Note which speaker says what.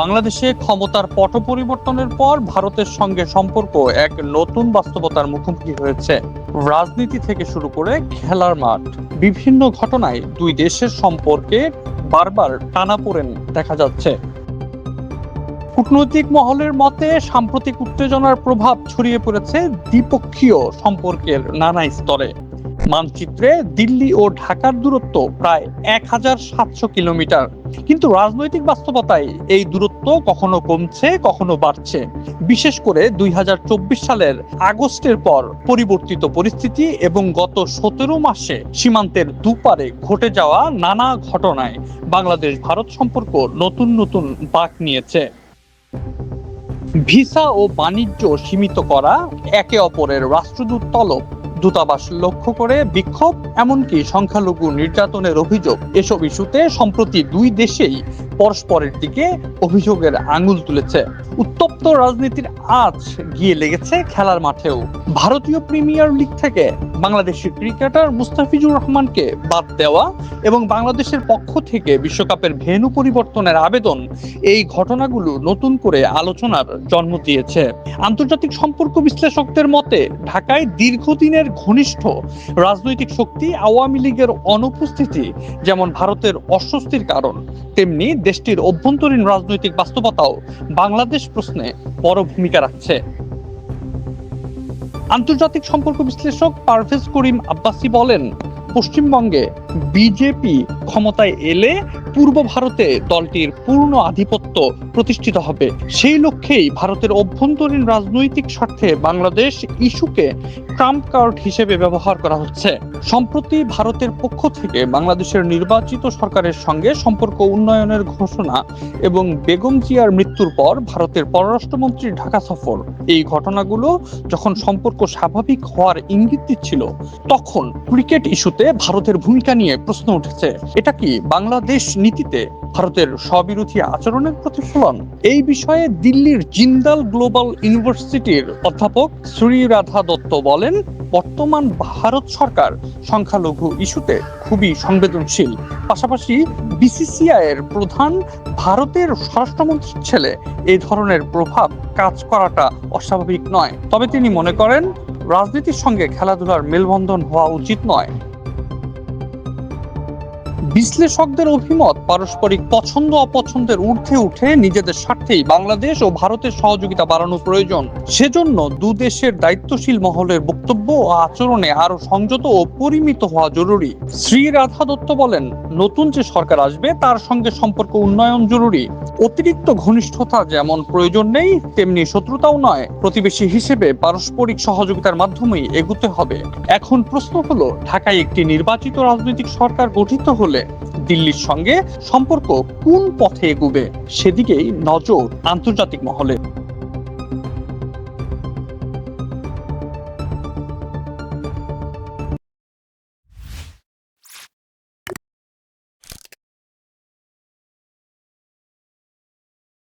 Speaker 1: বাংলাদেশে ক্ষমতার পট পরিবর্তনের পর ভারতের সঙ্গে সম্পর্ক এক নতুন বাস্তবতার মুখোমুখি হয়েছে। রাজনীতি থেকে শুরু করে খেলার মাঠ, বিভিন্ন ঘটনায় দুই দেশের সম্পর্কে বারবার টানাপোড়েন দেখা যাচ্ছে। কূটনৈতিক মহলের মতে সাম্প্রতিক উত্তেজনার প্রভাব ছড়িয়ে পড়েছে দ্বিপক্ষীয় সম্পর্কের নানা স্তরে। মানচিত্রে দিল্লি ও ঢাকার দূরত্ব প্রায় ১,৭০০ কিলোমিটার, কিন্তু রাজনৈতিক বাস্তবতায় এই দূরত্ব কখনো কমছে কখনো বাড়ছে। বিশেষ করে ২০২৪ সালের আগস্টের পর পরিবর্তিত পরিস্থিতি এবং গত ১৭ মাসে সীমান্তের দুপারে ঘটে যাওয়া নানা ঘটনায় বাংলাদেশ ভারত সম্পর্ক নতুন নতুন বাঁক নিয়েছে। ভিসা ও বাণিজ্য সীমিত করা, একে অপরের রাষ্ট্রদূত তলব, দূতাবাস লক্ষ্য করে বিক্ষোভ, এমনকি সংখ্যালঘু নির্যাতনের অভিযোগ, এসব ইস্যুতে সম্প্রতি দুই দেশেই পরস্পরের দিকে অভিযোগের আঙুল তুলেছে। উত্তপ্ত রাজনীতির আঁচ গিয়ে লেগেছে খেলার মাঠেও। ভারতীয় প্রিমিয়ার লিগ থেকে বাংলাদেশি ক্রিকেটার মুস্তাফিজুর রহমানকে বাদ দেওয়া এবং বাংলাদেশের পক্ষ থেকে বিশ্বকাপের ভেন্যু পরিবর্তনের আবেদন, এই ঘটনাগুলো নতুন করে আলোচনার জন্ম দিয়েছে। আন্তর্জাতিক সম্পর্ক বিশ্লেষকদের মতে ঢাকায় দীর্ঘদিনের ঘনিষ্ঠ রাজনৈতিক শক্তি আওয়ামী লীগের অনুপস্থিতি যেমন ভারতের অস্বস্তির কারণ, তেমনি দেশটির অভ্যন্তরীণ রাজনৈতিক বাস্তবতাও বাংলাদেশ প্রশ্নে বড় ভূমিকা রাখছে। আন্তর্জাতিক সম্পর্ক বিশ্লেষক পারভেজ করিম আব্বাসী বলেন, পশ্চিমবঙ্গে বিজেপি ক্ষমতায় এলে পূর্ব ভারতে দলটির পূর্ণ আধিপত্য প্রতিষ্ঠিত হবে। সেই লক্ষ্যেই ভারতের অভ্যন্তরীণ রাজনৈতিক স্বার্থে বাংলাদেশ ইস্যুকে ট্রাম্প কার্ড হিসেবে ব্যবহার করা হচ্ছে। সম্প্রতি ভারতের পক্ষ থেকে বাংলাদেশের নির্বাচিত সরকারের সঙ্গে সম্পর্ক উন্নয়নের ঘোষণা এবং বেগম জিয়ার মৃত্যুর পর ভারতের পররাষ্ট্রমন্ত্রীর ঢাকা সফর, এই ঘটনাগুলো যখন সম্পর্ক স্বাভাবিক হওয়ার ইঙ্গিত দিচ্ছিল, তখন ক্রিকেট ইস্যুতে ভারতের ভূমিকা নিয়ে প্রশ্ন উঠেছে। এটা কি বাংলাদেশ নীতিতে ভারতের স্ববিরোধী আচরণের প্রতিফলন? এই বিষয়ে দিল্লির জিন্দাল গ্লোবাল ইউনিভার্সিটির অধ্যাপক শ্রীরাধা দত্ত বলেন, বর্তমান ভারত সরকার সংখ্যালঘু ইস্যুতে খুবই সংবেদনশীল। পাশাপাশি বিসিসিআই এর প্রধান ভারতের স্বরাষ্ট্রমন্ত্রীর ছেলে, এই ধরনের প্রভাব কাজ করাটা অস্বাভাবিক নয়। তবে তিনি মনে করেন রাজনীতির সঙ্গে খেলাধুলার মেলবন্ধন হওয়া উচিত নয়। বিশ্লেষকদের অভিমত, পারস্পরিক পছন্দ অপছন্দের ঊর্ধ্বে উঠে নিজেদের স্বার্থেই বাংলাদেশ ও ভারতের সহযোগিতা বাড়ানো প্রয়োজন। সেজন্য দুদেশের দায়িত্বশীল মহলের বক্তব্য ও আচরণে আরো সংযত ও পরিমিত হওয়া জরুরি। শ্রীরাধা দত্ত বলেন, নতুন যে সরকার আসবে তার সঙ্গে সম্পর্ক উন্নয়ন জরুরি। অতিরিক্ত ঘনিষ্ঠতা যেমন প্রয়োজন নেই, তেমনি শত্রুতাও নয়। প্রতিবেশী হিসেবে পারস্পরিক সহযোগিতার মাধ্যমেই এগুতে হবে। এখন প্রশ্ন হলো, ঢাকায় একটি নির্বাচিত রাজনৈতিক সরকার গঠিত হলে দিল্লির সঙ্গে সম্পর্ক কোন পথে এগুবে, সেদিকেই নজর আন্তর্জাতিক মহলে।